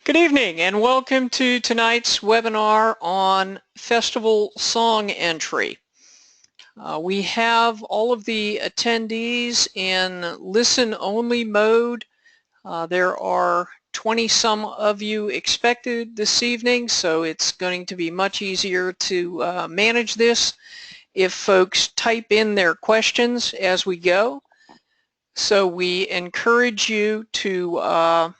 Good evening and welcome to tonight's webinar on festival song entry. We have all of the attendees in listen-only mode. There are 20-some of you expected this evening, so it's going to be much easier to manage this if folks type in their questions as we go. So we encourage you to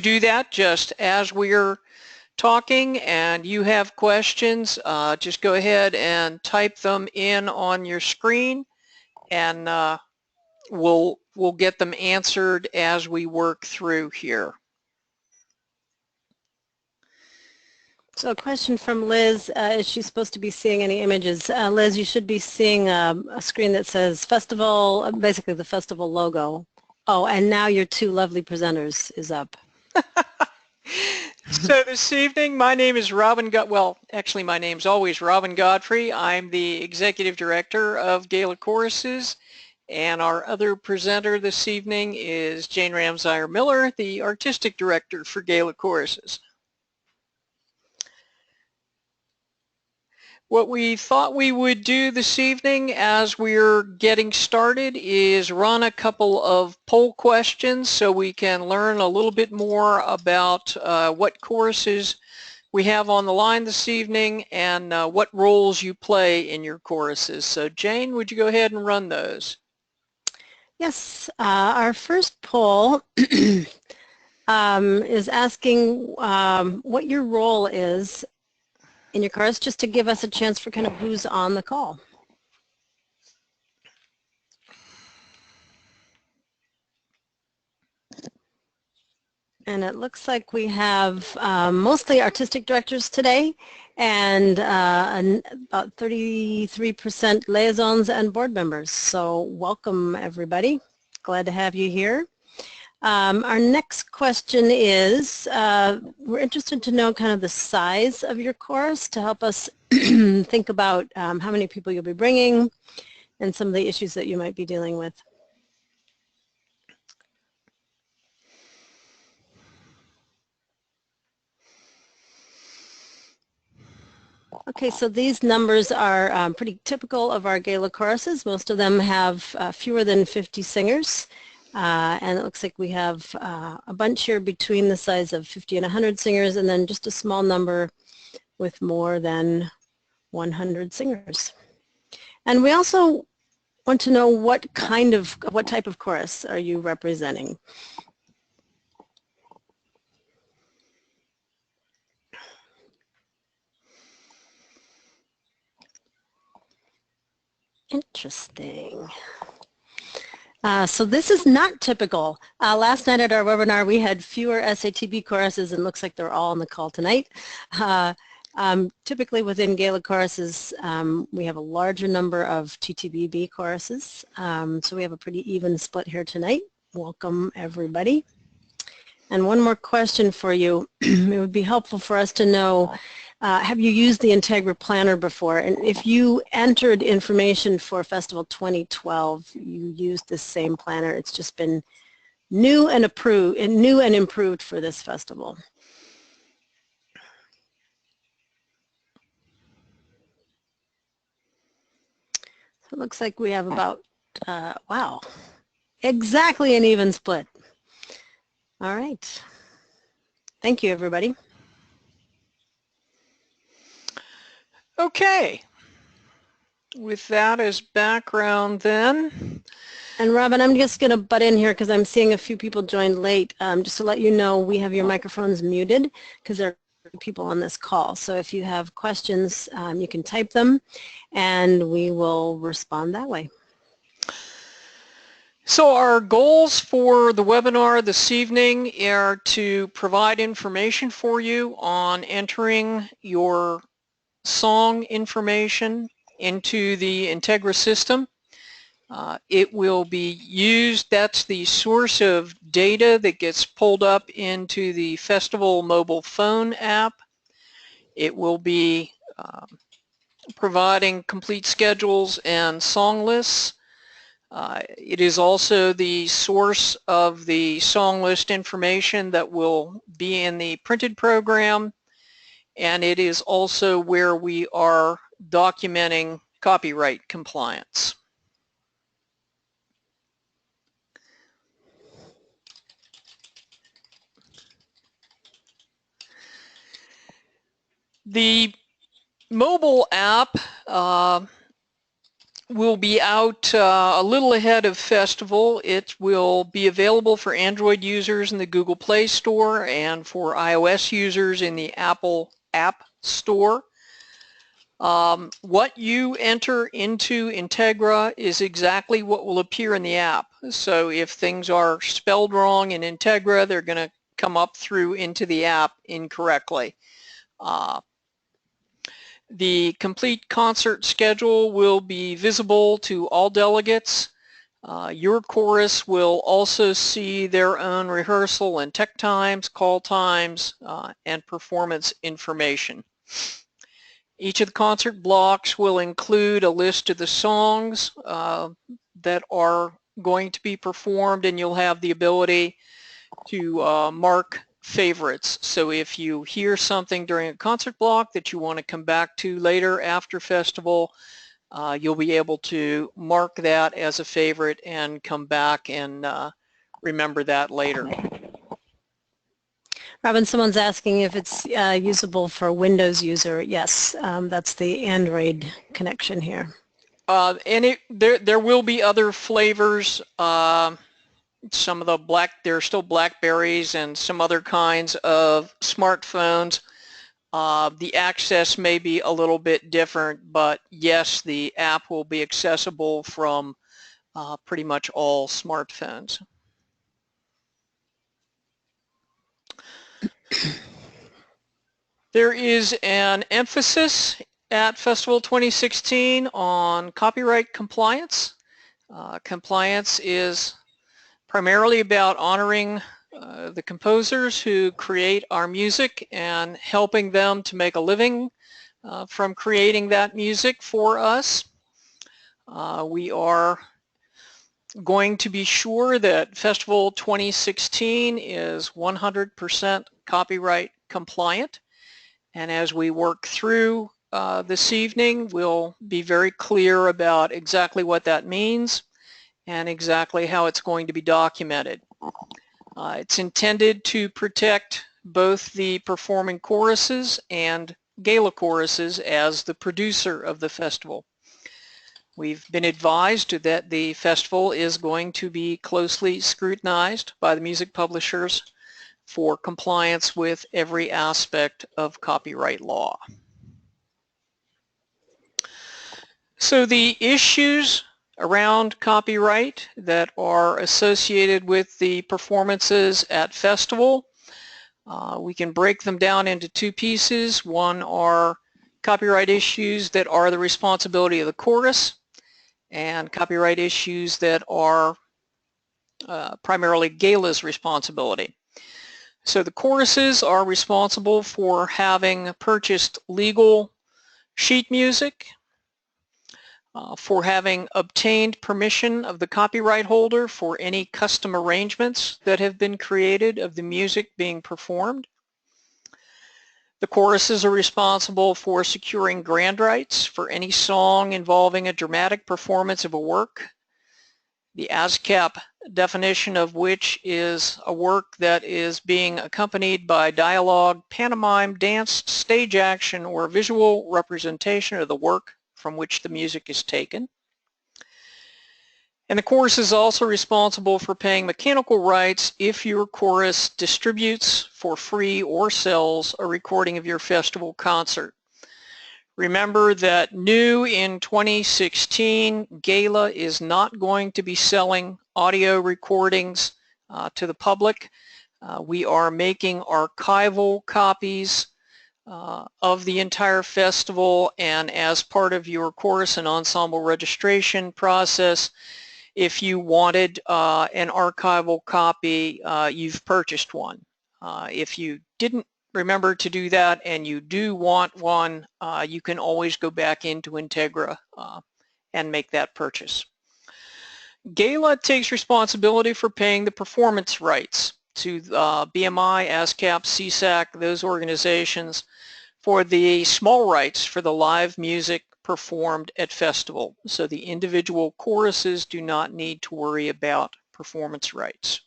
do that just as we're talking, and you have questions, just go ahead and type them in on your screen, and we'll get them answered as we work through here. So a question from Liz, is she supposed to be seeing any images? Liz, you should be seeing a screen that says festival, basically the festival logo. Oh, and now your two lovely presenters is up. So this evening, my name is Robin, well, actually my name's always Robin Godfrey. I'm the Executive Director of GALA Choruses, and our other presenter this evening is Jane Ramsire Miller, the Artistic Director for GALA Choruses. What we thought we would do this evening as we're getting started is run a couple of poll questions so we can learn a little bit more about what choruses we have on the line this evening and what roles you play in your choruses. So Jane, would you go ahead and run those? Yes, our first poll is asking what your role is in your chorus, just to give us a chance for kind of who's on the call. And it looks like we have mostly artistic directors today, and about 33% liaisons and board members. So welcome everybody. Glad to have you here. Our next question is, we're interested to know kind of the size of your chorus to help us think about how many people you'll be bringing and some of the issues that you might be dealing with. Okay, so these numbers are pretty typical of our GALA choruses. Most of them have fewer than 50 singers. And it looks like we have a bunch here between the size of 50 and 100 singers, and then just a small number with more than 100 singers. And we also want to know what type of chorus are you representing? Interesting. So this is not typical. Last night at our webinar we had fewer SATB choruses, and looks like they're all on the call tonight. Typically within GALA choruses we have a larger number of TTBB choruses, so we have a pretty even split here tonight. Welcome everybody. And one more question for you. It would be helpful for us to know, have you used the Integra Planner before? And if you entered information for Festival 2012, you used the same planner. It's just been new and improved for this festival. So it looks like we have about, wow, exactly an even split. All right. Thank you, everybody. Okay. With that as background then. And Robin, I'm just going to butt in here because I'm seeing a few people joined late. Just to let you know, we have your microphones muted because there are people on this call. So if you have questions, you can type them and we will respond that way. So our goals for the webinar this evening are to provide information for you on entering your song information into the Integra system. It will be used, that's the source of data that gets pulled up into the Festival mobile phone app. It will be providing complete schedules and song lists. It is also the source of the song list information that will be in the printed program, and it is also where we are documenting copyright compliance. The mobile app will be out a little ahead of Festival. It will be available for Android users in the Google Play Store and for iOS users in the Apple App Store. What you enter into Integra is exactly what will appear in the app. So if things are spelled wrong in Integra, they're going to come up through into the app incorrectly. The complete concert schedule will be visible to all delegates. Your chorus will also see their own rehearsal and tech times, call times, and performance information. Each of the concert blocks will include a list of the songs that are going to be performed, and you'll have the ability to mark favorites. So if you hear something during a concert block that you want to come back to later after Festival, you'll be able to mark that as a favorite and come back and remember that later. Robin, someone's asking if it's usable for a Windows user. Yes, that's the Android connection here. And there will be other flavors. Some of the there are still Blackberries and some other kinds of smartphones. The access may be a little bit different, but yes, the app will be accessible from pretty much all smartphones. There is an emphasis at Festival 2016 on copyright compliance. Compliance is primarily about honoring the composers who create our music and helping them to make a living from creating that music for us. We are going to be sure that Festival 2016 is 100% copyright compliant, and as we work through this evening, we'll be very clear about exactly what that means and exactly how it's going to be documented. It's intended to protect both the performing choruses and GALA choruses as the producer of the festival. We've been advised that the festival is going to be closely scrutinized by the music publishers for compliance with every aspect of copyright law. So the issues around copyright that are associated with the performances at Festival, we can break them down into two pieces. One are copyright issues that are the responsibility of the chorus, and copyright issues that are primarily GALA's responsibility. So the choruses are responsible for having purchased legal sheet music, for having obtained permission of the copyright holder for any custom arrangements that have been created of the music being performed. The choruses are responsible for securing grand rights for any song involving a dramatic performance of a work, the ASCAP definition of which is a work that is being accompanied by dialogue, pantomime, dance, stage action, or visual representation of the work from which the music is taken. And the chorus is also responsible for paying mechanical rights if your chorus distributes for free or sells a recording of your festival concert. Remember that new in 2016, GALA is not going to be selling audio recordings to the public. We are making archival copies of the entire festival, and as part of your chorus and ensemble registration process, if you wanted an archival copy, you've purchased one. If you didn't remember to do that and you do want one, you can always go back into Integra and make that purchase. GALA takes responsibility for paying the performance rights to BMI, ASCAP, CSAC, those organizations, for the small rights for the live music performed at festival. So the individual choruses do not need to worry about performance rights.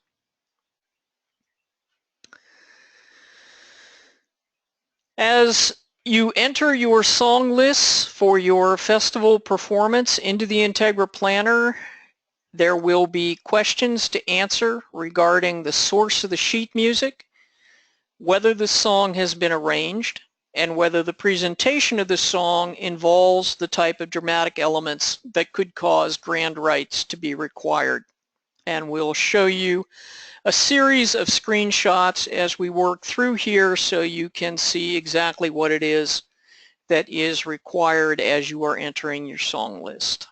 As you enter your song lists for your festival performance into the Integra Planner, there will be questions to answer regarding the source of the sheet music, whether the song has been arranged, and whether the presentation of the song involves the type of dramatic elements that could cause grand rights to be required. And we'll show you a series of screenshots as we work through here so you can see exactly what it is that is required as you are entering your song list.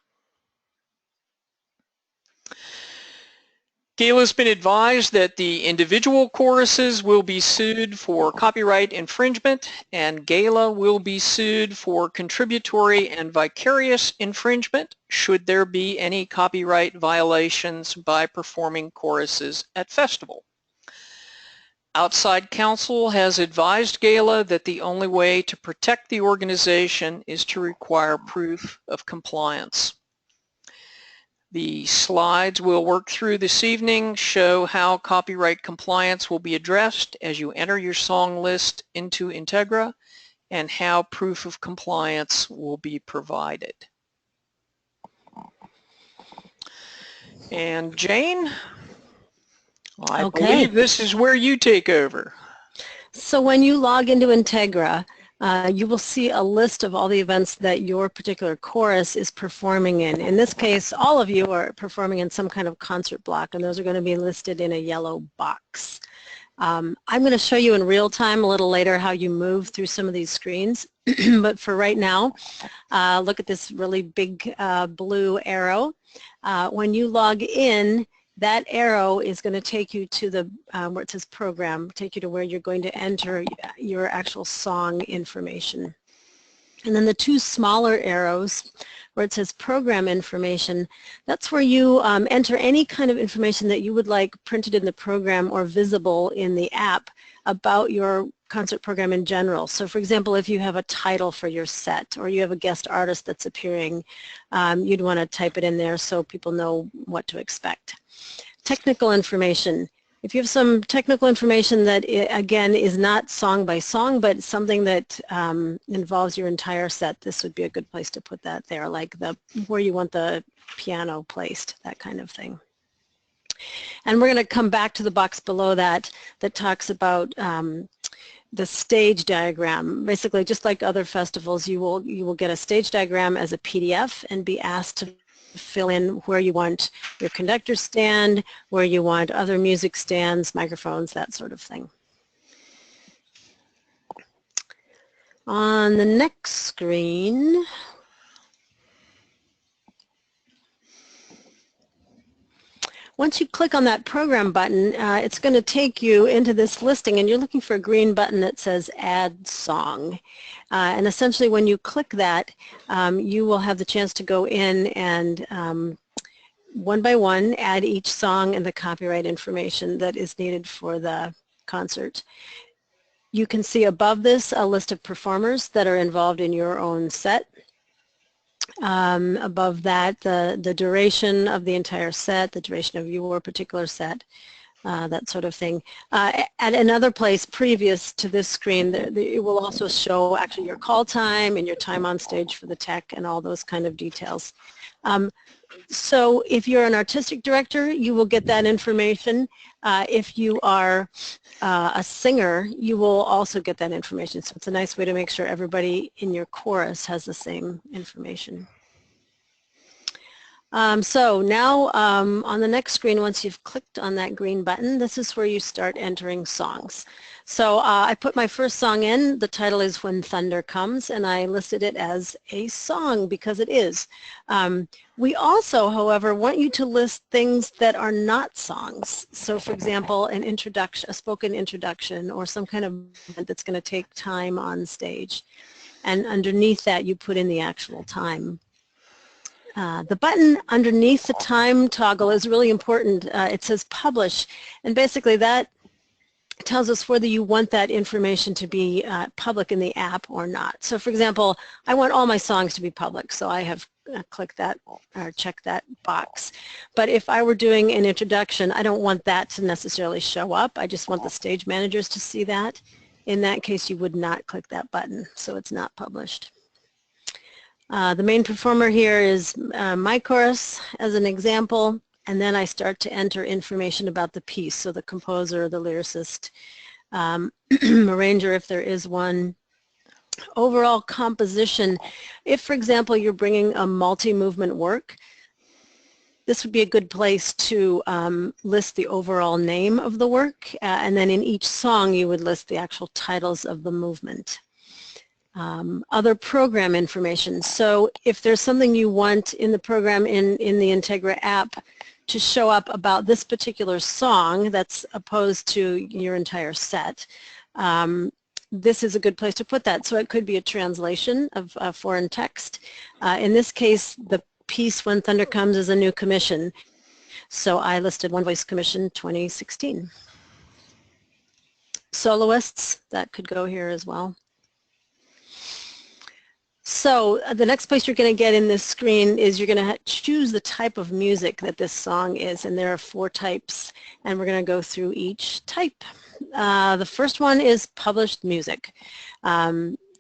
GALA has been advised that the individual choruses will be sued for copyright infringement, and GALA will be sued for contributory and vicarious infringement should there be any copyright violations by performing choruses at festival. Outside counsel has advised GALA that the only way to protect the organization is to require proof of compliance. The slides we'll work through this evening show how copyright compliance will be addressed as you enter your song list into Integra and how proof of compliance will be provided. And Jane, I believe this is where you take over. So when you log into Integra, you will see a list of all the events that your particular chorus is performing in. In this case, all of you are performing in some kind of concert block, and those are going to be listed in a yellow box. I'm going to show you in real time a little later how you move through some of these screens, but for right now, look at this really big blue arrow. When you log in, that arrow is going to take you to the where it says program, take you to where you're going to enter your actual song information. And then the two smaller arrows where it says program information, that's where you enter any kind of information that you would like printed in the program or visible in the app about your concert program in general. So for example, if you have a title for your set or you have a guest artist that's appearing, you'd want to type it in there so people know what to expect. Technical information. If you have some technical information that, again, is not song by song, but something that involves your entire set, this would be a good place to put that there, like where you want the piano placed, that kind of thing. And we're going to come back to the box below that that talks about the stage diagram. Basically, just like other festivals, you will get a stage diagram as a PDF and be asked to fill in where you want your conductor stand, where you want other music stands, microphones, that sort of thing. On the next screen, once you click on that program button, it's going to take you into this listing, and you're looking for a green button that says Add Song. And essentially when you click that, you will have the chance to go in and one by one add each song and the copyright information that is needed for the concert. You can see above this a list of performers that are involved in your own set. Above that, the duration of the entire set, the duration of your particular set, that sort of thing. At another place previous to this screen, it will also show actually your call time and your time on stage for the tech and all those kind of details. So if you're an artistic director, you will get that information. If you are a singer, you will also get that information. So it's a nice way to make sure everybody in your chorus has the same information. So now on the next screen, once you've clicked on that green button, this is where you start entering songs. So I put my first song in. The title is When Thunder Comes, and I listed it as a song because it is. We also, however, want you to list things that are not songs. So for example, an introduction, a spoken introduction, or some kind of event that's going to take time on stage. And underneath that, you put in the actual time. The button underneath the time toggle is really important. It says publish, and basically that tells us whether you want that information to be public in the app or not. So for example, I want all my songs to be public, so I have clicked that or checked that box. But if I were doing an introduction, I don't want that to necessarily show up. I just want the stage managers to see that. In that case, you would not click that button, so it's not published. The main performer here is my chorus as an example, and then I start to enter information about the piece, so the composer, the lyricist, arranger if there is one, overall composition. If, for example, you're bringing a multi-movement work, this would be a good place to list the overall name of the work, and then in each song you would list the actual titles of the movement. Other program information. So if there's something you want in the program in the Integra app to show up about this particular song that's opposed to your entire set, this is a good place to put that. So it could be a translation of foreign text. In this case, the piece When Thunder Comes is a new commission. So I listed One Voice Commission 2016. Soloists, that could go here as well. So the next place you're going to get in this screen is you're going to choose the type of music that this song is, and there are 4 types, and we're going to go through each type. The first one is published music.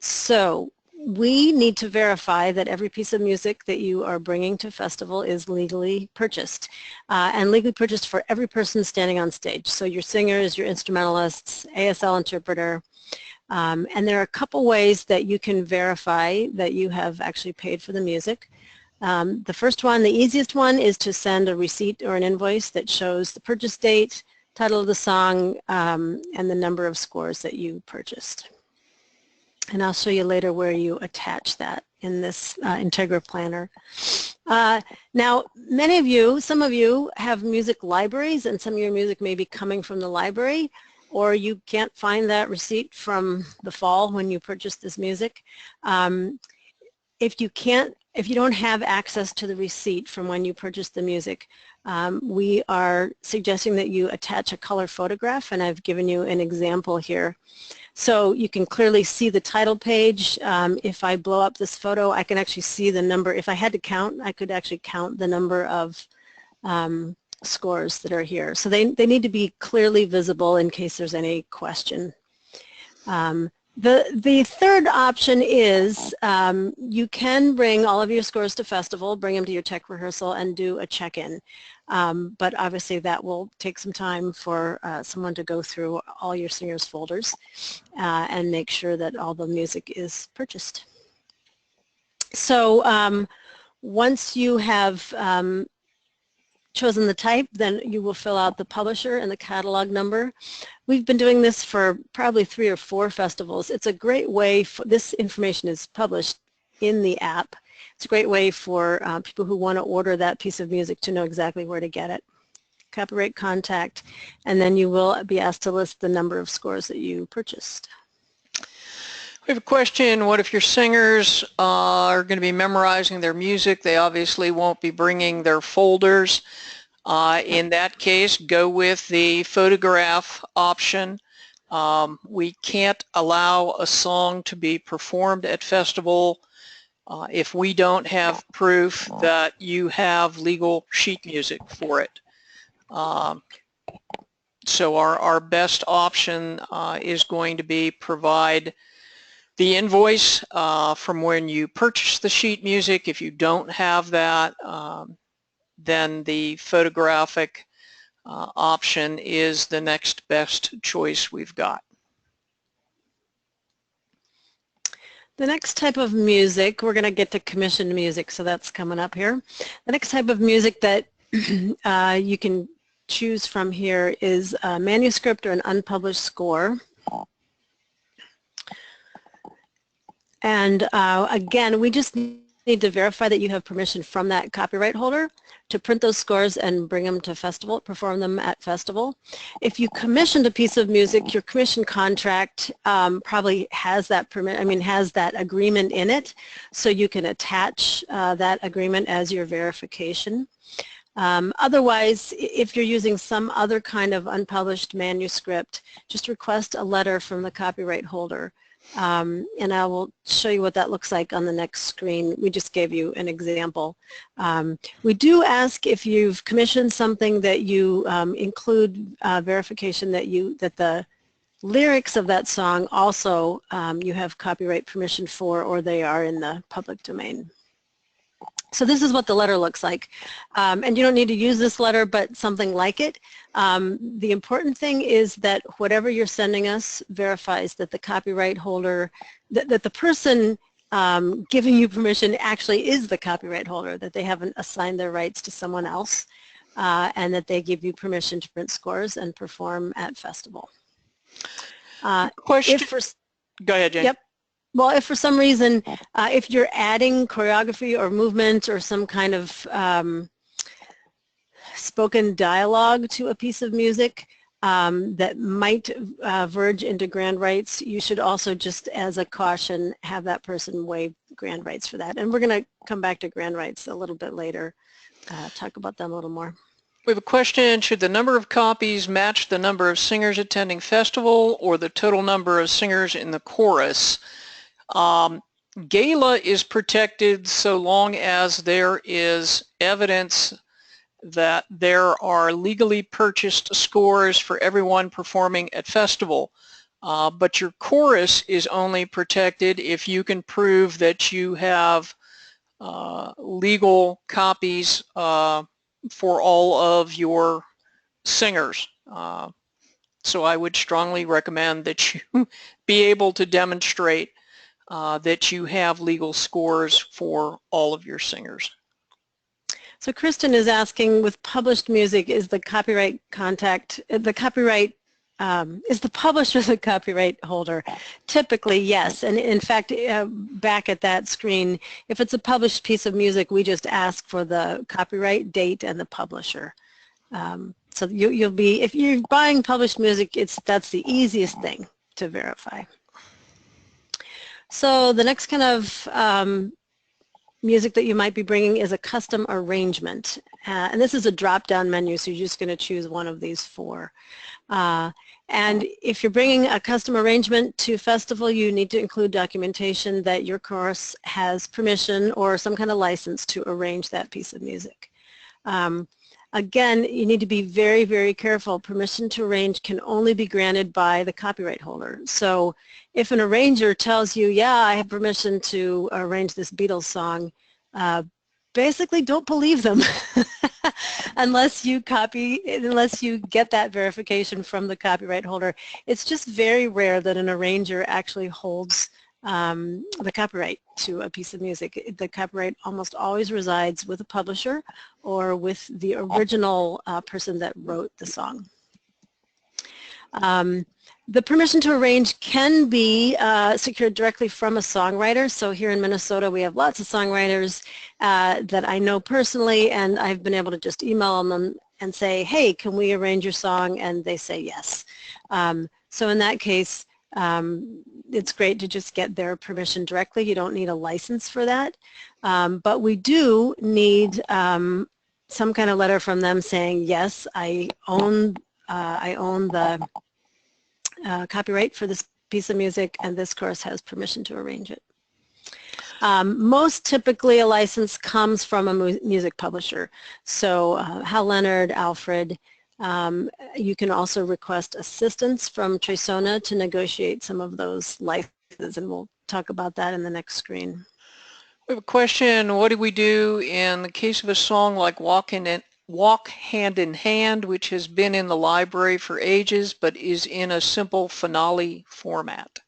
So we need to verify that every piece of music that you are bringing to festival is legally purchased, and legally purchased for every person standing on stage. So your singers, your instrumentalists, ASL interpreter. And there are a couple ways that you can verify that you have actually paid for the music. The first one, the easiest one, is to send a receipt or an invoice that shows the purchase date, title of the song, and the number of scores that you purchased. And I'll show you later where you attach that in this Integra Planner. Now, some of you have music libraries, and some of your music may be coming from the library, or you can't find that receipt from the fall when you purchased this music. If you don't have access to the receipt from when you purchased the music, we are suggesting that you attach a color photograph, and I've given you an example here. So you can clearly see the title page. If I blow up this photo, I can actually see the number. If I had to count, I could actually count the number of scores that are here. So they need to be clearly visible in case there's any question. The third option is you can bring all of your scores to festival, bring them to your tech rehearsal, and do a check-in. But obviously that will take some time for someone to go through all your singers' folders and make sure that all the music is purchased. So once you have chosen the type, then you will fill out the publisher and the catalog number. We've been doing this for probably 3 or 4 festivals. It's a great way for, this information is published in the app. It's a great way for people who want to order that piece of music to know exactly where to get it. Copyright contact, and then you will be asked to list the number of scores that you purchased. We have a question, what if your singers are going to be memorizing their music? They obviously won't be bringing their folders. In that case, go with the photograph option. We can't allow a song to be performed at festival if we don't have proof that you have legal sheet music for it. So our best option is going to be provide the invoice from when you purchase the sheet music. If you don't have that, then the photographic option is the next best choice we've got. The next type of music, we're going to get to commissioned music, so that's coming up here. The next type of music that you can choose from here is a manuscript or an unpublished score. And again, we just need need to verify that you have permission from that copyright holder to print those scores and bring them to festival, perform them at festival. If you commissioned a piece of music, your commission contract probably has that has that agreement in it, so you can attach that agreement as your verification. Otherwise, if you're using some other kind of unpublished manuscript, just request a letter from the copyright holder. And I will show you what that looks like on the next screen. We just gave you an example. We do ask if you've commissioned something that you include verification that the lyrics of that song also you have copyright permission for, or they are in the public domain. So this is what the letter looks like, and you don't need to use this letter, but something like it. The important thing is that whatever you're sending us verifies that the copyright holder, that the person giving you permission actually is the copyright holder, that they haven't assigned their rights to someone else, and that they give you permission to print scores and perform at festival. Question. Go ahead, Jane. Yep. Well, if for some reason, if you're adding choreography or movement or some kind of spoken dialogue to a piece of music that might verge into grand rights, you should also, just as a caution, have that person waive grand rights for that. And we're going to come back to grand rights a little bit later, talk about them a little more. We have a question: should the number of copies match the number of singers attending festival or the total number of singers in the chorus? GALA is protected so long as there is evidence that there are legally purchased scores for everyone performing at festival. But your chorus is only protected if you can prove that you have legal copies for all of your singers. So I would strongly recommend that you be able to demonstrate that you have legal scores for all of your singers. So Kristen is asking, with published music, is the copyright is the publisher the copyright holder? Typically, yes. And in fact, back at that screen, if it's a published piece of music, we just ask for the copyright date and the publisher. So you'll be, if you're buying published music, that's the easiest thing to verify. So the next kind of music that you might be bringing is a custom arrangement. And this is a drop-down menu, so you're just going to choose one of these four. And if you're bringing a custom arrangement to festival, you need to include documentation that your chorus has permission or some kind of license to arrange that piece of music. Again, you need to be very, very careful. Permission to arrange can only be granted by the copyright holder. So if an arranger tells you, yeah, I have permission to arrange this Beatles song, basically don't believe them unless you get that verification from the copyright holder. It's just very rare that an arranger actually holds the copyright to a piece of music. The copyright almost always resides with a publisher or with the original person that wrote the song. The permission to arrange can be secured directly from a songwriter. So here in Minnesota, we have lots of songwriters that I know personally, and I've been able to just email them and say, hey, can we arrange your song? And they say yes. So in that case, it's great to just get their permission directly. You don't need a license for that. But we do need some kind of letter from them saying, yes, I own the copyright for this piece of music, and this chorus has permission to arrange it. Most typically a license comes from a music publisher. So Hal Leonard, Alfred. You can also request assistance from Trisona to negotiate some of those licenses, and we'll talk about that in the next screen. We have a question: what do we do in the case of a song like Walk Hand in Hand, which has been in the library for ages but is in a simple finale format?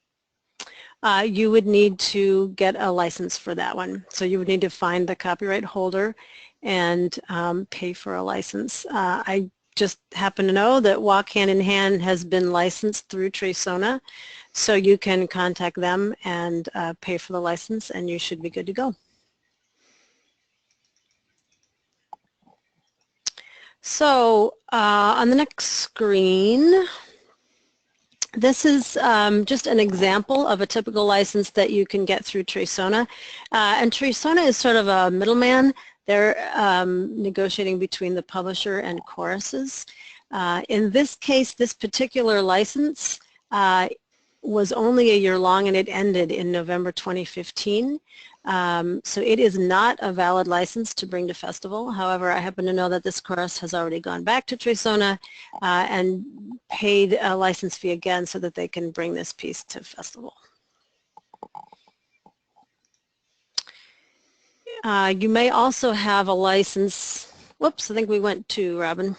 You would need to get a license for that one. So you would need to find the copyright holder and pay for a license. I just happen to know that Walk Hand in Hand has been licensed through Trisona, so you can contact them and pay for the license, and you should be good to go. So on the next screen, this is just an example of a typical license that you can get through Tresona. And Tresona is sort of a middleman. They're negotiating between the publisher and choruses. In this case, this particular license was only a year long and it ended in November 2015. So it is not a valid license to bring to festival. However, I happen to know that this chorus has already gone back to Tresona and paid a license fee again so that they can bring this piece to festival. You may also have a license, whoops, I think we went to Robin,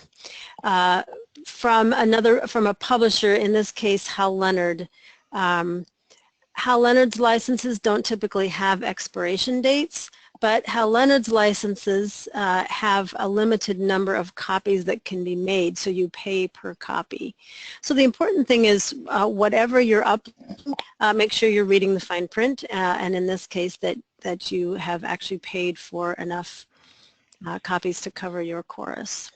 from a publisher, in this case Hal Leonard. Hal Leonard's licenses don't typically have expiration dates, but Hal Leonard's licenses have a limited number of copies that can be made, so you pay per copy. So the important thing is whatever you're uploading, make sure you're reading the fine print, and in this case that you have actually paid for enough copies to cover your chorus.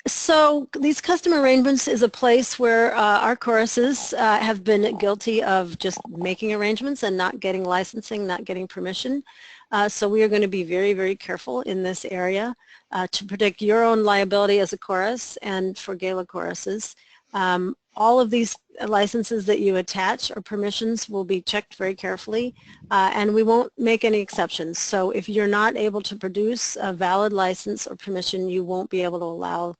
So these custom arrangements is a place where our choruses have been guilty of just making arrangements and not getting licensing, not getting permission. So we are going to be very, very careful in this area to protect your own liability as a chorus and for GALA choruses. All of these licenses that you attach or permissions will be checked very carefully, and we won't make any exceptions. So if you're not able to produce a valid license or permission, you won't be able to allow,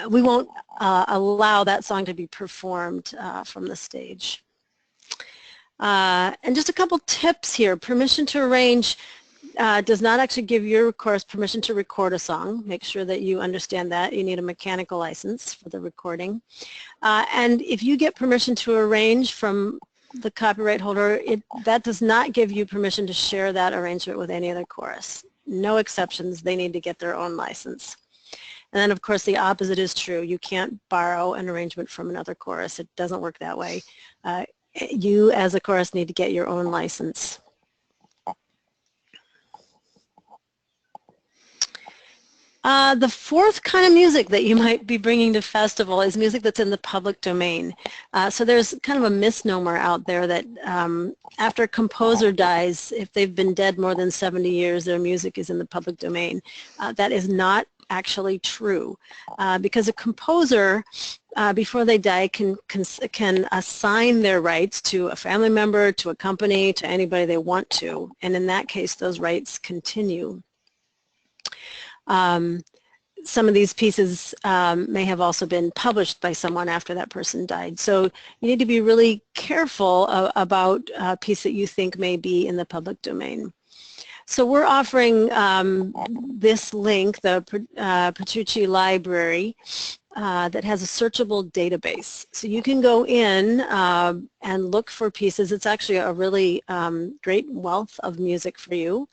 we won't allow that song to be performed from the stage. And just a couple tips here. Permission to arrange does not actually give your chorus permission to record a song. Make sure that you understand that. You need a mechanical license for the recording. And if you get permission to arrange from the copyright holder, that does not give you permission to share that arrangement with any other chorus. No exceptions. They need to get their own license. And then, of course, the opposite is true. You can't borrow an arrangement from another chorus. It doesn't work that way. You, as a chorus, need to get your own license. The fourth kind of music that you might be bringing to festival is music that's in the public domain. So there's kind of a misnomer out there that after a composer dies, if they've been dead more than 70 years, their music is in the public domain. That is not actually true, because a composer, before they die, can assign their rights to a family member, to a company, to anybody they want to, and in that case, those rights continue. Some of these pieces may have also been published by someone after that person died. So you need to be really careful about a piece that you think may be in the public domain. So we're offering this link, the Petrucci Library, that has a searchable database. So you can go in and look for pieces. It's actually a really great wealth of music for you.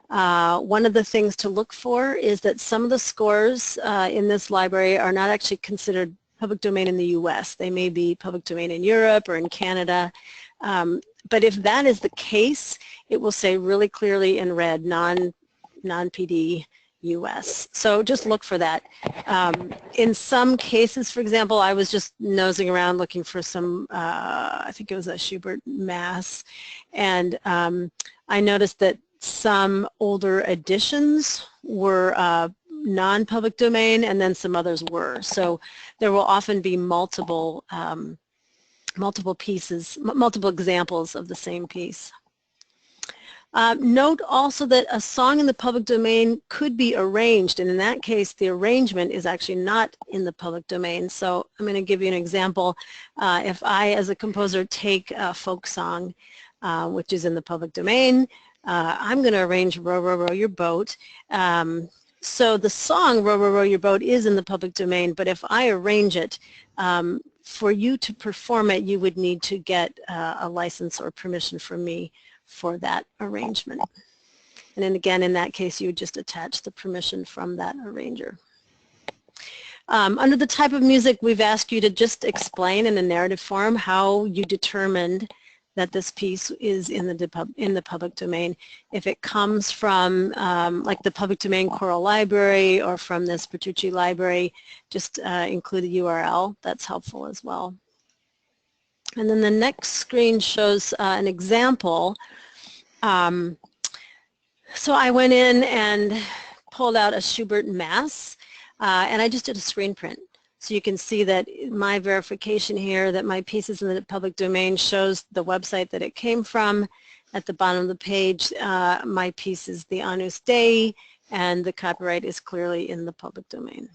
One of the things to look for is that some of the scores in this library are not actually considered public domain in the US. They may be public domain in Europe or in Canada. But if that is the case, it will say really clearly in red, non-PD US. So just look for that. In some cases, for example, I was just nosing around looking for some, I think it was a Schubert Mass, and I noticed that some older editions were non-public domain, and then some others were. So there will often be multiple pieces, multiple examples of the same piece. Note also that a song in the public domain could be arranged, and in that case the arrangement is actually not in the public domain. So I'm going to give you an example. If I, as a composer, take a folk song which is in the public domain, I'm going to arrange Row, Row, Row Your Boat. So the song Row, Row, Row Your Boat is in the public domain, but if I arrange it, for you to perform it, you would need to get a license or permission from me for that arrangement. And then again, in that case, you would just attach the permission from that arranger. Under the type of music, we've asked you to just explain in a narrative form how you determined that this piece is in the public domain. If it comes from like the public domain choral library or from this Bertucci library, just include the URL. That's helpful as well. And then the next screen shows an example. So I went in and pulled out a Schubert Mass, and I just did a screen print. So you can see that my verification here that my piece is in the public domain shows the website that it came from. At the bottom of the page, my piece is the Agnus Dei, and the copyright is clearly in the public domain.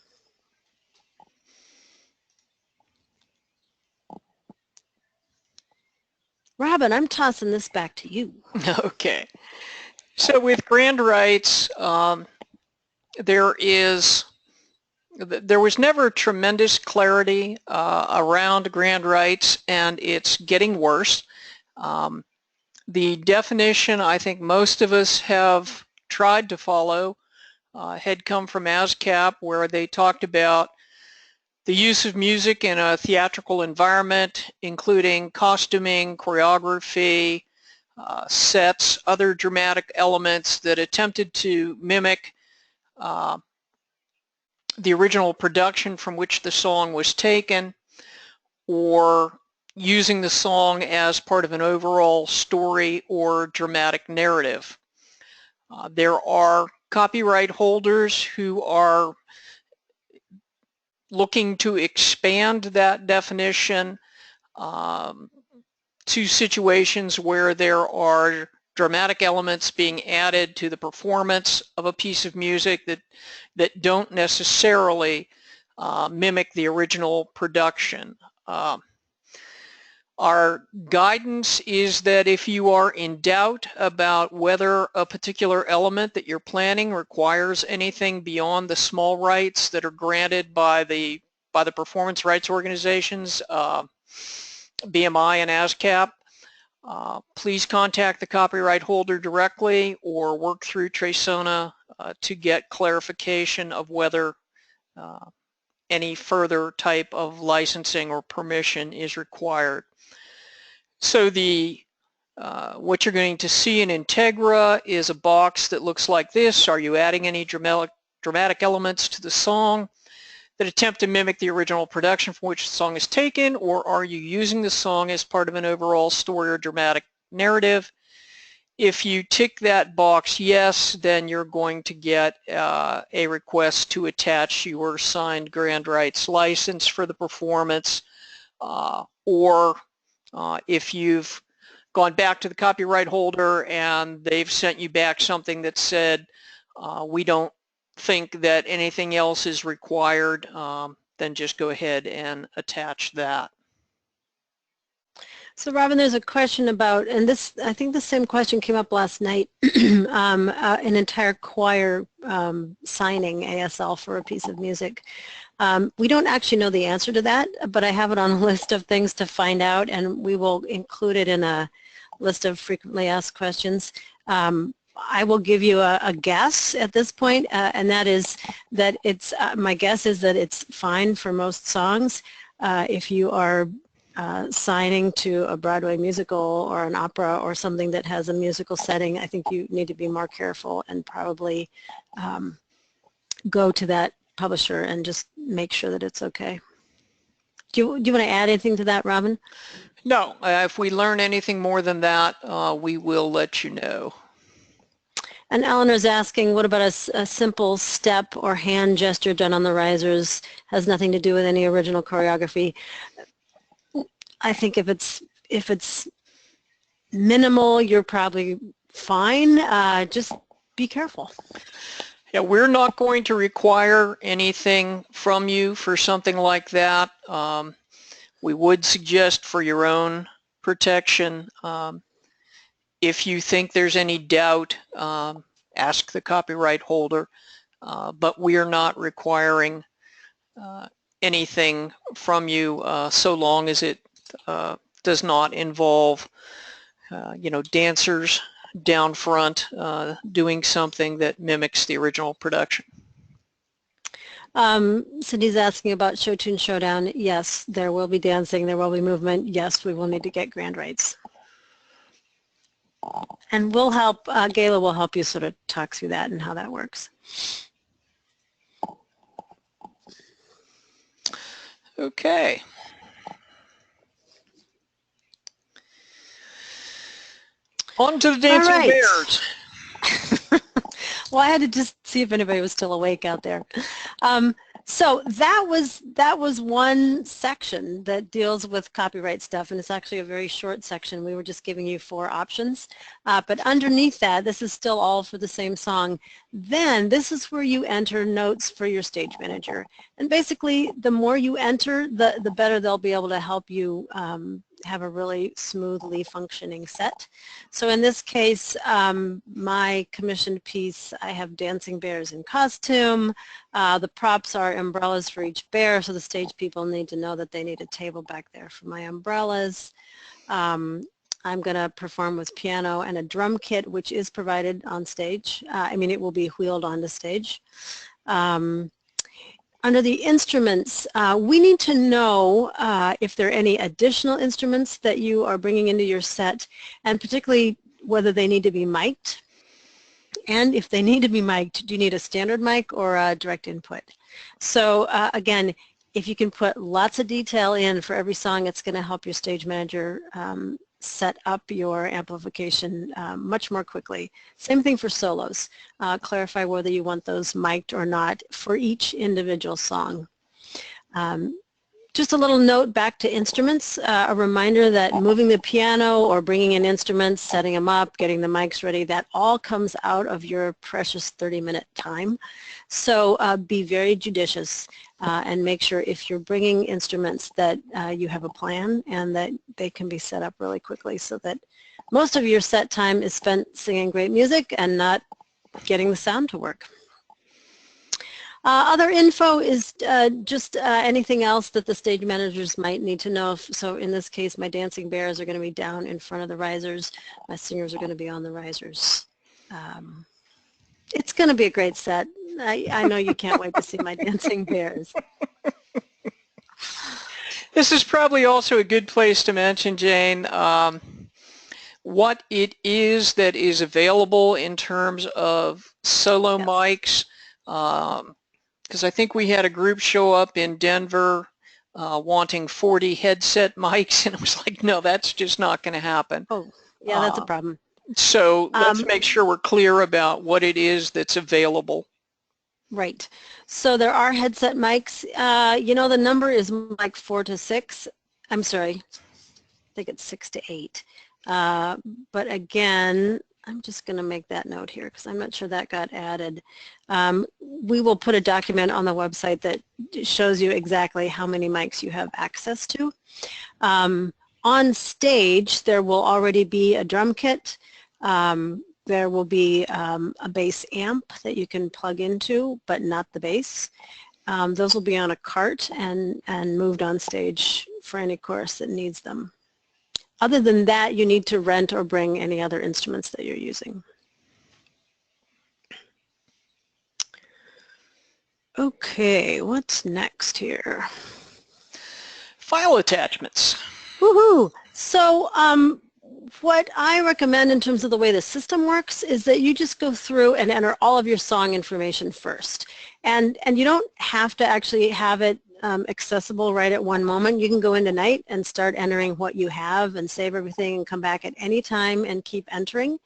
Robin, I'm tossing this back to you. Okay. So with grand rights, there was never tremendous clarity around grand rights, and it's getting worse. The definition I think most of us have tried to follow had come from ASCAP, where they talked about the use of music in a theatrical environment, including costuming, choreography, sets, other dramatic elements that attempted to mimic the original production from which the song was taken, or using the song as part of an overall story or dramatic narrative. There are copyright holders who are looking to expand that definition to situations where there are dramatic elements being added to the performance of a piece of music that don't necessarily mimic the original production. Our guidance is that if you are in doubt about whether a particular element that you're planning requires anything beyond the small rights that are granted by the performance rights organizations, BMI and ASCAP, please contact the copyright holder directly or work through Tresona to get clarification of whether any further type of licensing or permission is required. So what you're going to see in Integra is a box that looks like this. Are you adding any dramatic elements to the song that attempt to mimic the original production from which the song is taken, or are you using the song as part of an overall story or dramatic narrative? If you tick that box yes, then you're going to get a request to attach your signed grand rights license for the performance, or if you've gone back to the copyright holder and they've sent you back something that said we don't think that anything else is required, then just go ahead and attach that. So Robin, there's a question about, and this, I think the same question came up last night, an entire choir signing ASL for a piece of music. We don't actually know the answer to that, but I have it on a list of things to find out, and we will include it in a list of frequently asked questions. I will give you a guess at this point, and that is that it's, my guess is that it's fine for most songs. If you are signing to a Broadway musical or an opera or something that has a musical setting, I think you need to be more careful and probably go to that publisher and just make sure that it's okay. Do you want to add anything to that, Robin? No, if we learn anything more than that, we will let you know. And Eleanor's asking, what about a simple step or hand gesture done on the risers? Has nothing to do with any original choreography. I think if it's minimal, you're probably fine. Just be careful. Yeah, we're not going to require anything from you for something like that. We would suggest for your own protection, if you think there's any doubt, ask the copyright holder, but we are not requiring anything from you so long as it does not involve, dancers down front doing something that mimics the original production. Cindy's asking about Show Tune Showdown. Yes, there will be dancing, there will be movement. Yes, we will need to get grand rights. And we'll help, GALA will help you sort of talk through that and how that works. Okay. On to the Dancing All right. Bears. Well, I had to just see if anybody was still awake out there. So that was one section that deals with copyright stuff, and it's actually a very short section. We were just giving you 4 options. But underneath that, this is still all for the same song. Then this is where you enter notes for your stage manager. And basically, the more you enter, the better they'll be able to help you have a really smoothly functioning set. So in this case, my commissioned piece, I have dancing bears in costume. The props are umbrellas for each bear, so the stage people need to know that they need a table back there for my umbrellas. I'm going to perform with piano and a drum kit, which is provided on stage. I mean, it will be wheeled onto stage. Under the instruments, we need to know if there are any additional instruments that you are bringing into your set, and particularly whether they need to be mic'd. And if they need to be mic'd, do you need a standard mic or a direct input? So again, if you can put lots of detail in for every song, it's going to help your stage manager set up your amplification much more quickly. Same thing for solos. Clarify whether you want those mic'd or not for each individual song. Just a little note back to instruments, a reminder that moving the piano or bringing in instruments, setting them up, getting the mics ready, that all comes out of your precious 30-minute time. So be very judicious and make sure if you're bringing instruments that you have a plan and that they can be set up really quickly so that most of your set time is spent singing great music and not getting the sound to work. Other info is just anything else that the stage managers might need to know. So in this case, my dancing bears are going to be down in front of the risers. My singers are going to be on the risers. It's going to be a great set. I know you can't wait to see my dancing bears. This is probably also a good place to mention, Jane, what it is that is available in terms of solo mics. Because I think we had a group show up in Denver wanting 40 headset mics, and it was like, no, that's just not going to happen. Oh, yeah, that's a problem. So let's make sure we're clear about what it is that's available. Right. So there are headset mics. You know, the number is like 4 to 6. I'm sorry. I think it's 6 to 8. But again, I'm just going to make that note here because I'm not sure that got added. We will put a document on the website that shows you exactly how many mics you have access to. On stage, there will already be a drum kit. There will be a bass amp that you can plug into, but not the bass. Those will be on a cart and moved on stage for any chorus that needs them. Other than that, you need to rent or bring any other instruments that you're using. Okay, what's next here? File attachments. Woohoo! So what I recommend in terms of the way the system works is that you just go through and enter all of your song information first. And you don't have to actually have it accessible right at one moment. You can go in tonight and start entering what you have and save everything and come back at any time and keep entering.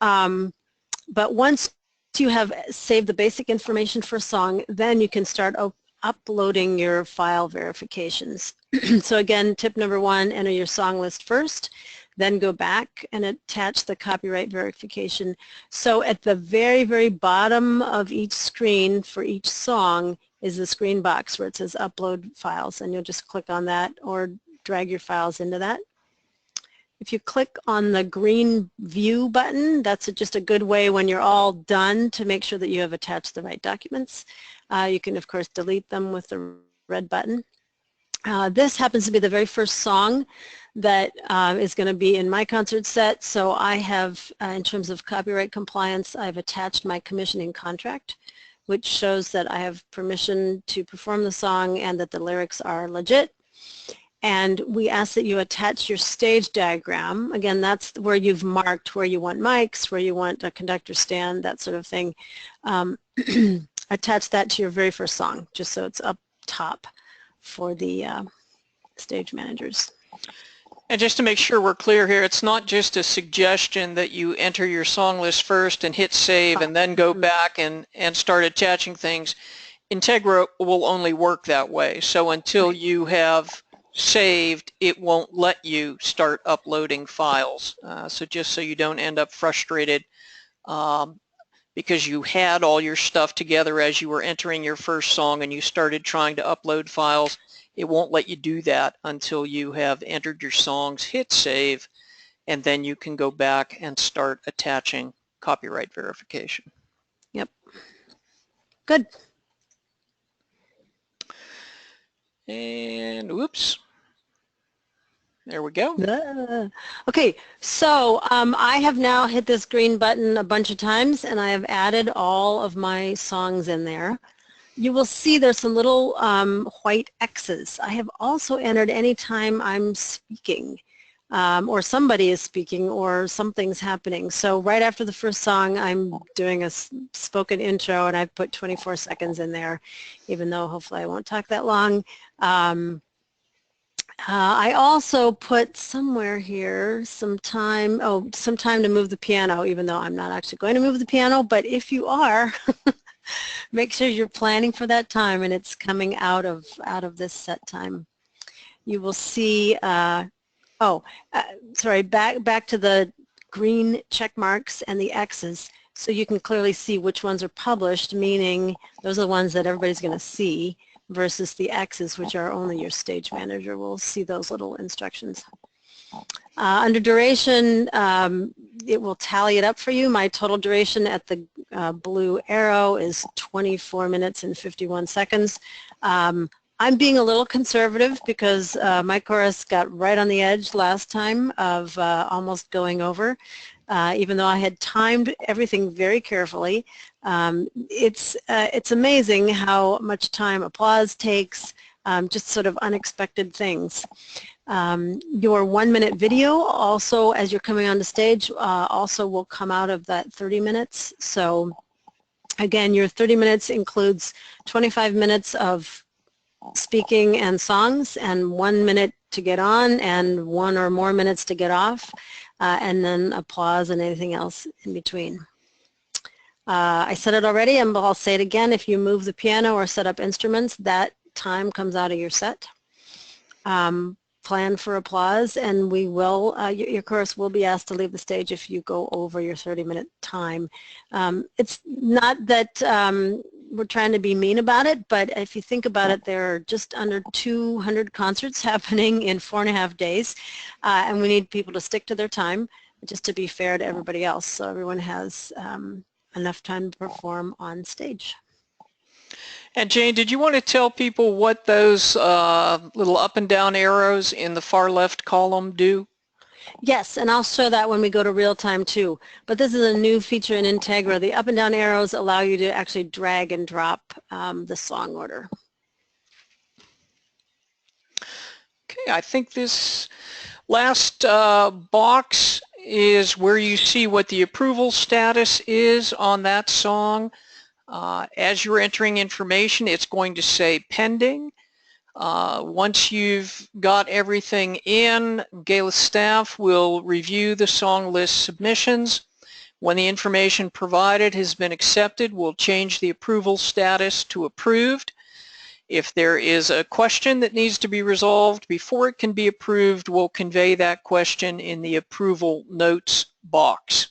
But once you have saved the basic information for a song, then you can start uploading your file verifications. So again, tip number 1, enter your song list first, then go back and attach the copyright verification. So at the very, very bottom of each screen for each song is the screen box where it says upload files, and you'll just click on that or drag your files into that. If you click on the green view button, that's just a good way when you're all done to make sure that you have attached the right documents. You can, of course, delete them with the red button. This happens to be the very first song that is going to be in my concert set. So I have, in terms of copyright compliance, I've attached my commissioning contract, which shows that I have permission to perform the song and that the lyrics are legit. and we ask that you attach your stage diagram. Again, that's where you've marked where you want mics, where you want a conductor stand, that sort of thing. Attach that to your very first song, just so it's up top for the stage managers. And just to make sure we're clear here, it's not just a suggestion that you enter your song list first and hit save and then go back and start attaching things. Integra will only work that way. So until you have saved, it won't let you start uploading files. So just so you don't end up frustrated because you had all your stuff together as you were entering your first song and you started trying to upload files, it won't let you do that until you have entered your songs, hit save, and then you can go back and start attaching copyright verification. Yep. Good. And whoops. There we go. Okay, so I have now hit this green button a bunch of times and I have added all of my songs in there. You will see there's some little white X's. I have also entered anytime I'm speaking or somebody is speaking or something's happening. So right after the first song I'm doing a spoken intro and I've put 24 seconds in there, even though hopefully I won't talk that long. I also put somewhere here some time to move the piano, even though I'm not actually going to move the piano, but if you are, make sure you're planning for that time and it's coming out of this set time. You will see, sorry, back to the green check marks and the X's, so you can clearly see which ones are published, meaning those are the ones that everybody's going to see, versus the X's, which are only your stage manager will see those little instructions. Under duration, it will tally it up for you. My total duration at the blue arrow is 24 minutes and 51 seconds. I'm being a little conservative because my chorus got right on the edge last time of almost going over. Even though I had timed everything very carefully. It's amazing how much time applause takes, just sort of unexpected things. Your 1-minute video also, as you're coming on the stage, also will come out of that 30 minutes. So again, your 30 minutes includes 25 minutes of speaking and songs and 1 minute to get on and 1 or more minutes to get off. And then applause and anything else in between. I said it already, and I'll say it again. If you move the piano or set up instruments, that time comes out of your set. Plan for applause, and we will, your chorus will be asked to leave the stage if you go over your 30-minute time. It's not that we're trying to be mean about it, but if you think about it, there are just under 200 concerts happening in 4.5 days, and we need people to stick to their time just to be fair to everybody else, so everyone has enough time to perform on stage. And Jane, did you want to tell people what those little up and down arrows in the far left column do? Yes, and I'll show that when we go to real time too. But this is a new feature in Integra. The up and down arrows allow you to actually drag and drop the song order. Okay, I think this last box is where you see what the approval status is on that song. As you're entering information, it's going to say pending. Once you've got everything in, GALA staff will review the song list submissions. When the information provided has been accepted, we'll change the approval status to approved. If there is a question that needs to be resolved before it can be approved, we'll convey that question in the approval notes box.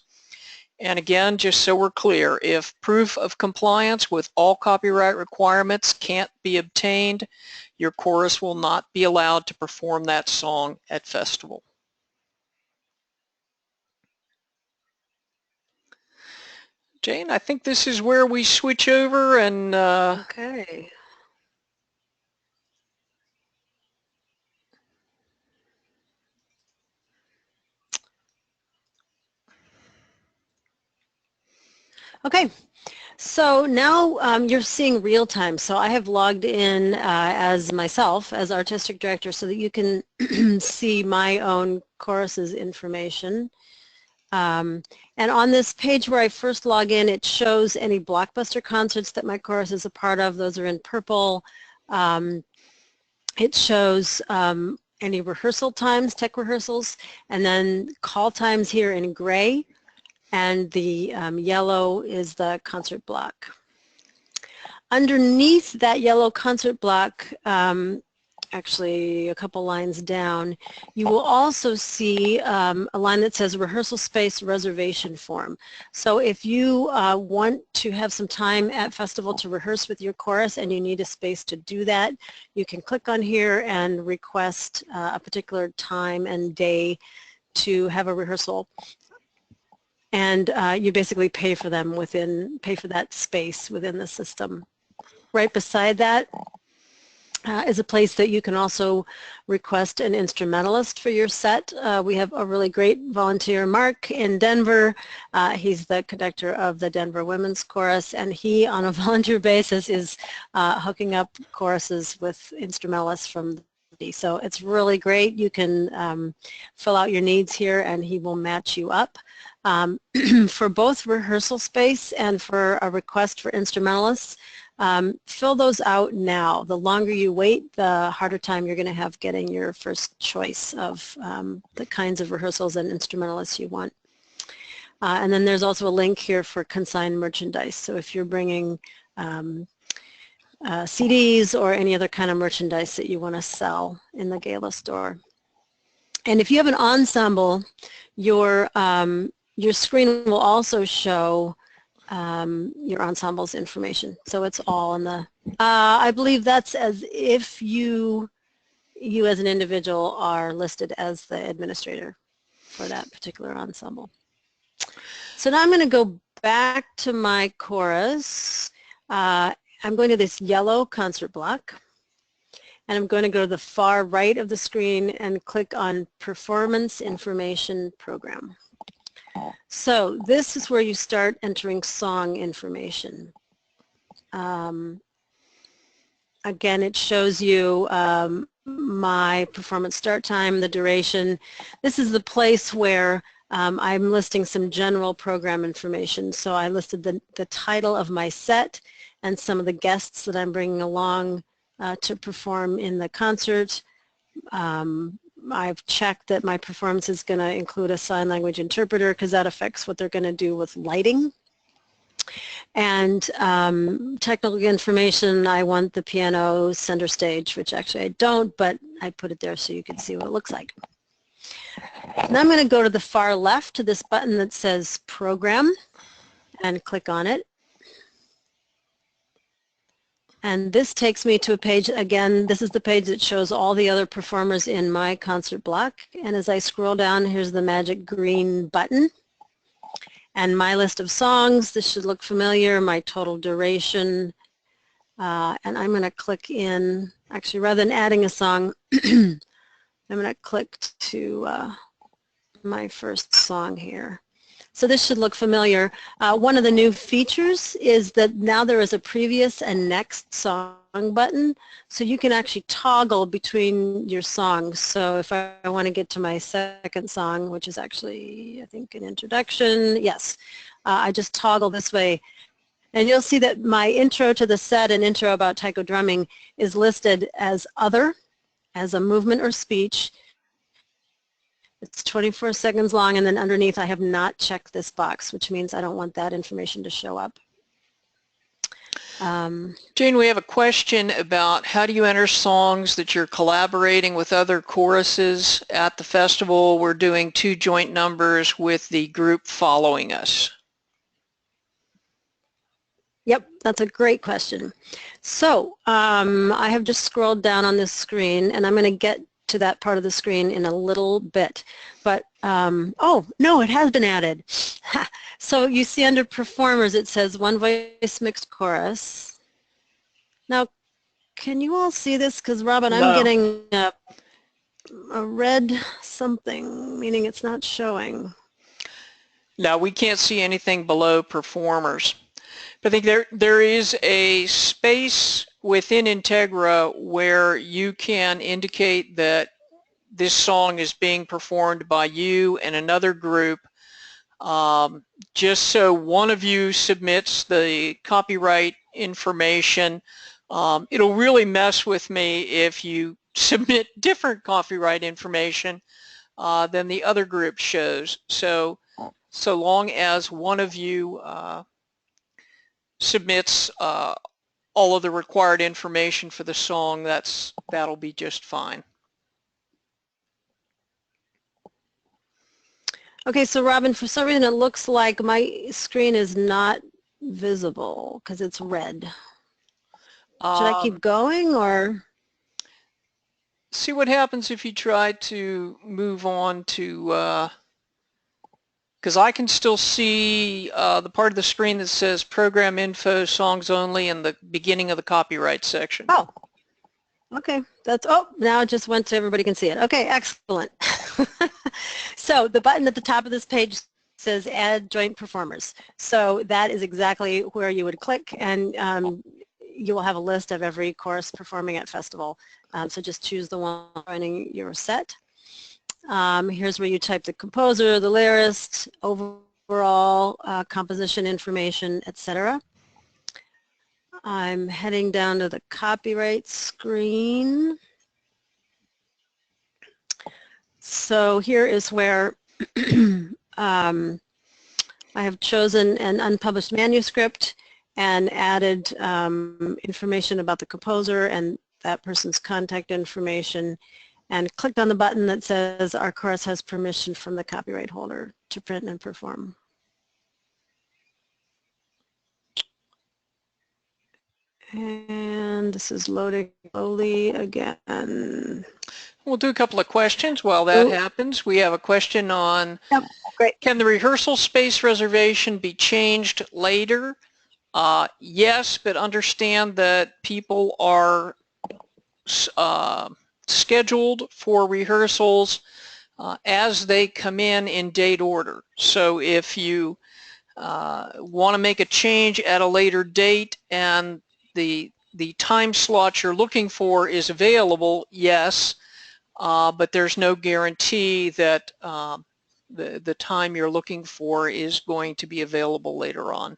And again, just so we're clear, if proof of compliance with all copyright requirements can't be obtained, your chorus will not be allowed to perform that song at festival. Jane, I think this is where we switch over and Okay. Okay, So now you're seeing real time. So I have logged in as myself, as artistic director, so that you can see my own choruses information. And on this page where I first log in, it shows any Blockbuster concerts that my chorus is a part of. Those are in purple. It shows any rehearsal times, tech rehearsals, and then call times here in gray, and the yellow is the concert block. Underneath that yellow concert block, actually a couple lines down, you will also see a line that says rehearsal space reservation form. So if you want to have some time at festival to rehearse with your chorus and you need a space to do that, you can click on here and request a particular time and day to have a rehearsal. And you basically pay for them pay for that space within the system. Right beside that is a place that you can also request an instrumentalist for your set. We have a really great volunteer, Mark, in Denver. He's the conductor of the Denver Women's Chorus, and he, on a volunteer basis, is hooking up choruses with instrumentalists from the city. So it's really great. You can fill out your needs here, and he will match you up. For both rehearsal space and for a request for instrumentalists, fill those out now. The longer you wait, the harder time you're going to have getting your first choice of the kinds of rehearsals and instrumentalists you want. And then there's also a link here for consigned merchandise. So if you're bringing CDs or any other kind of merchandise that you want to sell in the GALA store. And if you have an ensemble, your screen will also show your ensemble's information. So it's all in the, I believe that's as if you as an individual are listed as the administrator for that particular ensemble. So now I'm going to go back to my chorus. I'm going to this yellow concert block, and I'm going to go to the far right of the screen and click on Performance Information Program. So this is where you start entering song information. Again, it shows you my performance start time, the duration. This is the place where I'm listing some general program information. So I listed the title of my set and some of the guests that I'm bringing along to perform in the concert. I've checked that my performance is going to include a sign language interpreter because that affects what they're going to do with lighting. And technical information, I want the piano center stage, which actually I don't, but I put it there so you can see what it looks like. Now I'm going to go to the far left to this button that says Program and click on it. And this takes me to a page, again, this is the page that shows all the other performers in my concert block. And as I scroll down, here's the magic green button. And my list of songs, this should look familiar, my total duration. And I'm going to click in, actually rather than adding a song, I'm going to click to my first song here. So this should look familiar. One of the new features is that now there is a previous and next song button, so you can actually toggle between your songs. So if I want to get to my second song, which is actually, I think, an introduction, yes, I just toggle this way. And you'll see that my intro to the set and intro about taiko drumming is listed as other, as a movement or speech. It's 24 seconds long, and then underneath I have not checked this box, which means I don't want that information to show up. Jane, we have a question about how do you enter songs that you're collaborating with other choruses at the festival. We're doing 2 joint numbers with the group following us. Yep, that's a great question. So I have just scrolled down on this screen, and I'm going to get to that part of the screen in a little bit, but oh no, it has been added. So you see under performers it says one voice mixed chorus. Now can you all see this? Because Robin, I'm getting a red something, meaning it's not showing. No, we can't see anything below performers. I think there is a space within Integra where you can indicate that this song is being performed by you and another group, just so one of you submits the copyright information. It'll really mess with me if you submit different copyright information than the other group shows. So long as one of you submits all of the required information for the song, that'll be just fine. Okay, so Robin, for some reason it looks like my screen is not visible because it's red. Should I keep going or? See what happens if you try to move on to, because I can still see the part of the screen that says program info, songs only, and the beginning of the copyright section. Oh, okay. Now it just went to everybody can see it. Okay, excellent. So the button at the top of this page says add joint performers. So that is exactly where you would click, and you will have a list of every chorus performing at festival. So just choose the one joining your set. Here's where you type the composer, the lyrist, overall composition information, etc. I'm heading down to the copyright screen. So here is where I have chosen an unpublished manuscript and added information about the composer and that person's contact information, and clicked on the button that says our chorus has permission from the copyright holder to print and perform. And this is loading slowly again. We'll do a couple of questions while that happens. We have a question on, great. Can the rehearsal space reservation be changed later? Yes, but understand that people are scheduled for rehearsals as they come in date order. So if you want to make a change at a later date and the time slot you're looking for is available, yes, but there's no guarantee that the time you're looking for is going to be available later on.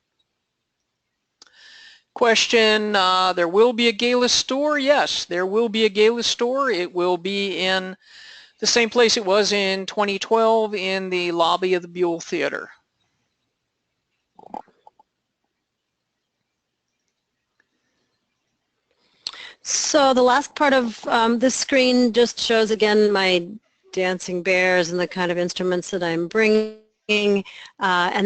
Question, there will be a GALA store? Yes, there will be a GALA store. It will be in the same place it was in 2012, in the lobby of the Buell Theater. So the last part of this screen just shows again my dancing bears and the kind of instruments that I'm bringing. And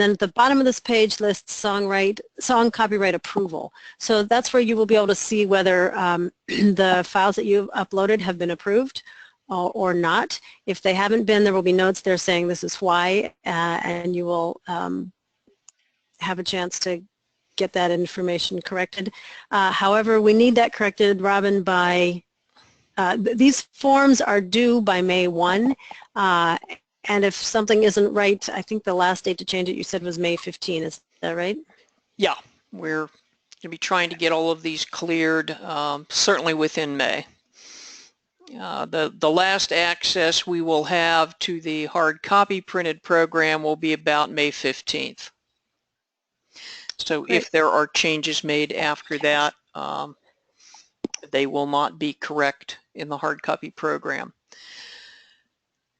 then at the bottom of this page lists song copyright approval. So that's where you will be able to see whether the files that you've uploaded have been approved or not. If they haven't been, there will be notes there saying this is why, and you will have a chance to get that information corrected. However, we need that corrected, Robin, by these forms are due by May 1. And if something isn't right, I think the last date to change it you said was May 15. Is that right? Yeah, we're going to be trying to get all of these cleared certainly within May. The last access we will have to the hard copy printed program will be about May 15th. So Great. If there are changes made after that, they will not be correct in the hard copy program.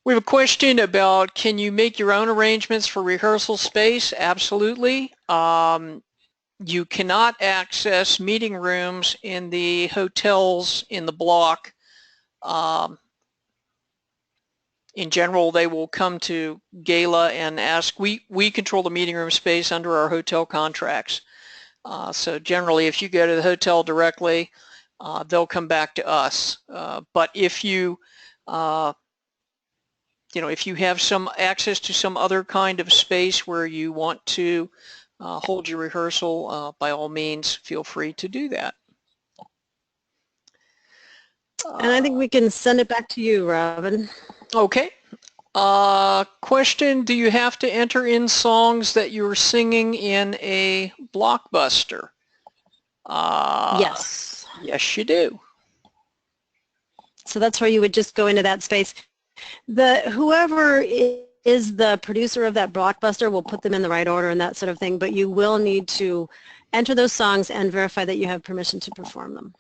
We have a question about, can you make your own arrangements for rehearsal space? Absolutely. You cannot access meeting rooms in the hotels in the block. In general, they will come to GALA and ask, we control the meeting room space under our hotel contracts. So generally, if you go to the hotel directly, they'll come back to us. But if you if you have some access to some other kind of space where you want to hold your rehearsal, by all means, feel free to do that. And I think we can send it back to you, Robin. Okay. Question, do you have to enter in songs that you're singing in a blockbuster? Yes. Yes, you do. So that's where you would just go into that space. Whoever is the producer of that blockbuster will put them in the right order and that sort of thing, but you will need to enter those songs and verify that you have permission to perform them.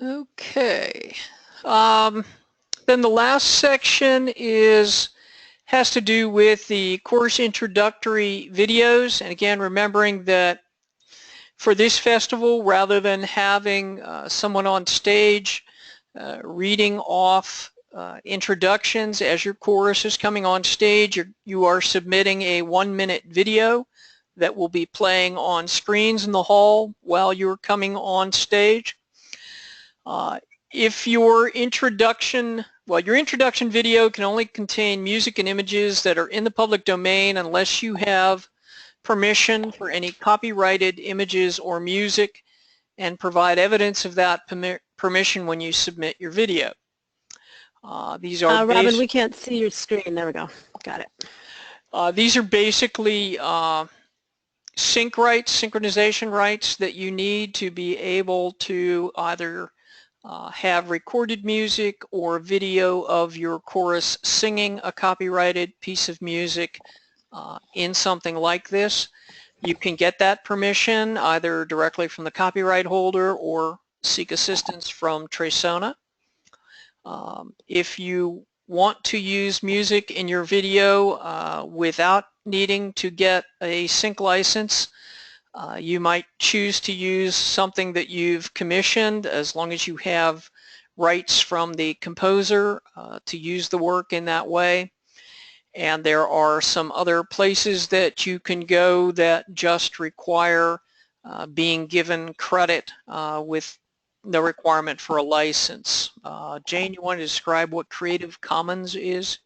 Okay. Then the last section has to do with the course introductory videos. And again, remembering that for this festival, rather than having someone on stage reading off introductions as your chorus is coming on stage, you are submitting a 1-minute video that will be playing on screens in the hall while you're coming on stage. If your introduction video can only contain music and images that are in the public domain unless you have permission for any copyrighted images or music, and provide evidence of that permission when you submit your video. These are Robin, we can't see your screen. There we go. Got it. These are basically synchronization rights that you need to be able to either have recorded music or video of your chorus singing a copyrighted piece of music in something like this. You can get that permission either directly from the copyright holder or seek assistance from Tresona. If you want to use music in your video without needing to get a sync license, you might choose to use something that you've commissioned as long as you have rights from the composer to use the work in that way. And there are some other places that you can go that just require being given credit with no requirement for a license. Jane, you want to describe what Creative Commons is?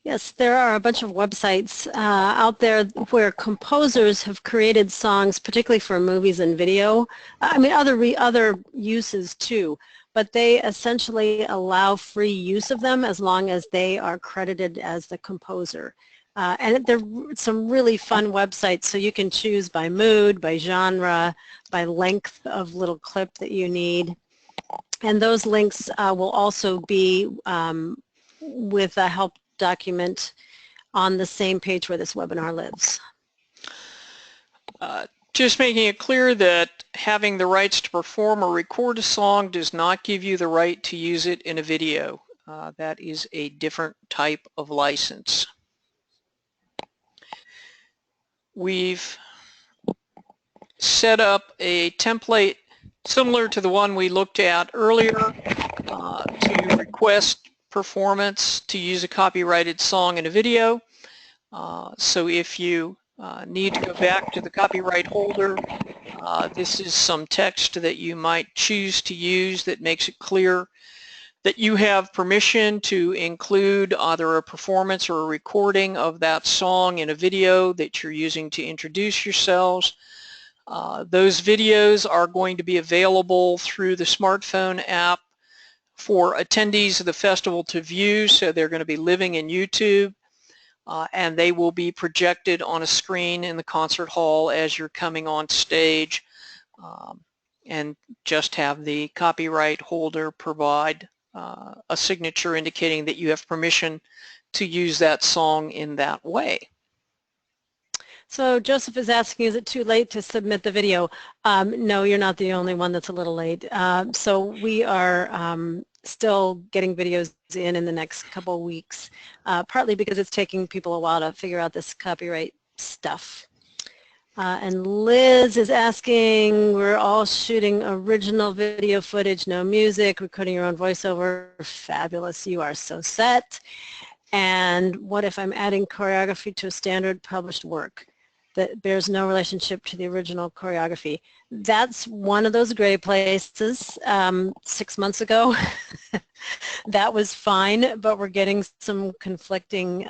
Yes, there are a bunch of websites out there where composers have created songs, particularly for movies and video. I mean, other uses too, but they essentially allow free use of them as long as they are credited as the composer. And there are some really fun websites, so you can choose by mood, by genre, by length of little clip that you need. And those links will also be with a help document on the same page where this webinar lives. Just making it clear that having the rights to perform or record a song does not give you the right to use it in a video. That is a different type of license. We've set up a template similar to the one we looked at earlier to request performance to use a copyrighted song in a video. So if you need to go back to the copyright holder, this is some text that you might choose to use that makes it clear that you have permission to include either a performance or a recording of that song in a video that you're using to introduce yourselves. Those videos are going to be available through the smartphone app for attendees of the festival to view, so they're going to be living in YouTube, and they will be projected on a screen in the concert hall as you're coming on stage, and just have the copyright holder provide a signature indicating that you have permission to use that song in that way. So Joseph is asking, is it too late to submit the video? No, you're not the only one that's a little late. So we are still getting videos in the next couple of weeks, partly because it's taking people a while to figure out this copyright stuff. And Liz is asking, we're all shooting original video footage, no music, recording your own voiceover. Fabulous, you are so set. And what if I'm adding choreography to a standard published work that bears no relationship to the original choreography? That's one of those gray places. 6 months ago, that was fine, but we're getting some conflicting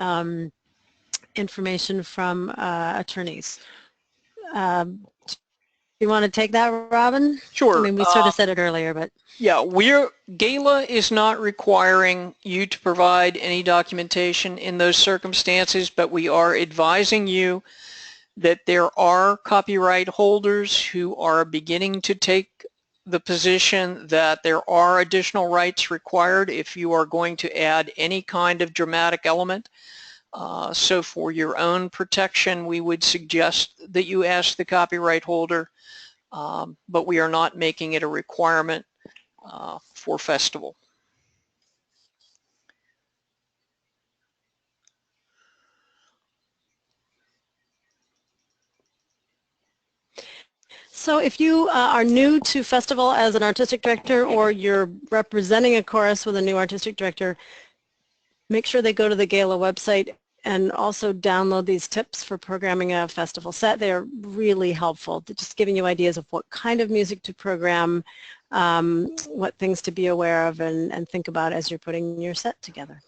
information from attorneys. You want to take that, Robin? Sure. I mean, we sort of said it earlier, but yeah, GALA is not requiring you to provide any documentation in those circumstances, but we are advising you that there are copyright holders who are beginning to take the position that there are additional rights required if you are going to add any kind of dramatic element. So for your own protection, we would suggest that you ask the copyright holder, but we are not making it a requirement for festival. So if you are new to festival as an artistic director, or you're representing a chorus with a new artistic director, make sure they go to the GALA website and also download these tips for programming a festival set. They're really helpful, just giving you ideas of what kind of music to program, what things to be aware of and think about as you're putting your set together.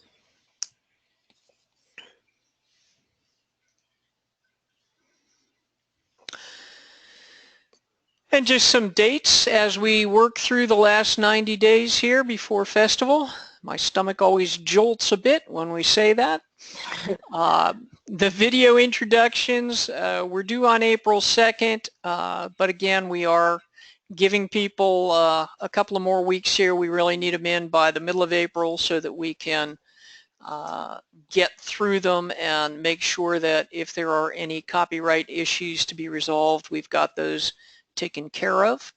And just some dates as we work through the last 90 days here before festival. My stomach always jolts a bit when we say that. The video introductions, we're due on April 2nd, but again, we are giving people a couple of more weeks here. We really need them in by the middle of April so that we can get through them and make sure that if there are any copyright issues to be resolved, we've got those taken care of.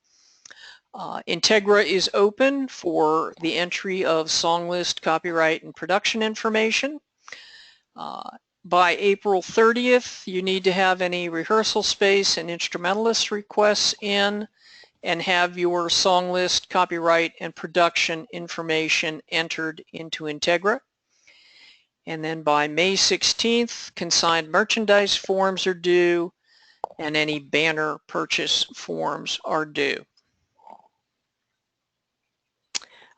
Integra is open for the entry of song list, copyright, and production information. By April 30th, you need to have any rehearsal space and instrumentalist requests in and have your song list, copyright, and production information entered into Integra. And then by May 16th, consigned merchandise forms are due and any banner purchase forms are due.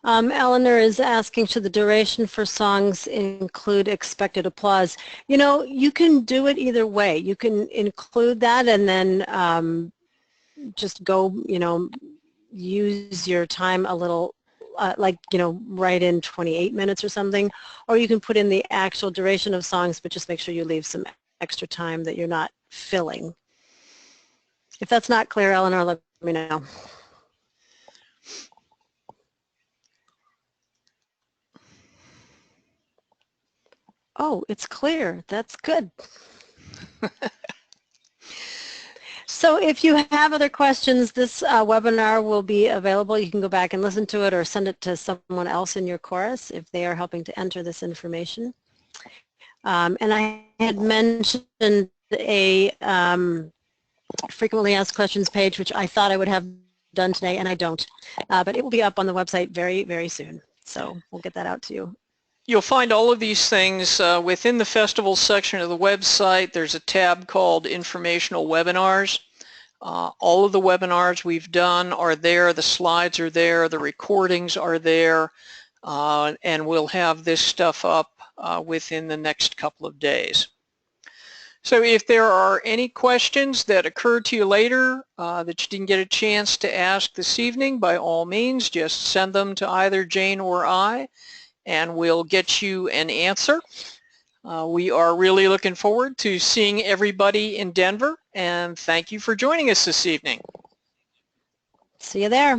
Eleanor is asking, should the duration for songs include expected applause? You know, you can do it either way. You can include that and then just go, you know, use your time a little, like, you know, write in 28 minutes or something, or you can put in the actual duration of songs, but just make sure you leave some extra time that you're not filling. If that's not clear, Eleanor, let me know. Oh, it's clear. That's good. So if you have other questions, this webinar will be available. You can go back and listen to it or send it to someone else in your chorus if they are helping to enter this information. And I had mentioned a frequently asked questions page, which I thought I would have done today, and I don't. But it will be up on the website very, very soon. So we'll get that out to you. You'll find all of these things within the festival section of the website. There's a tab called Informational Webinars. All of the webinars we've done are there. The slides are there. The recordings are there. And we'll have this stuff up within the next couple of days. So if there are any questions that occur to you later that you didn't get a chance to ask this evening, by all means, just send them to either Jane or I, and we'll get you an answer. We are really looking forward to seeing everybody in Denver, and thank you for joining us this evening. See you there.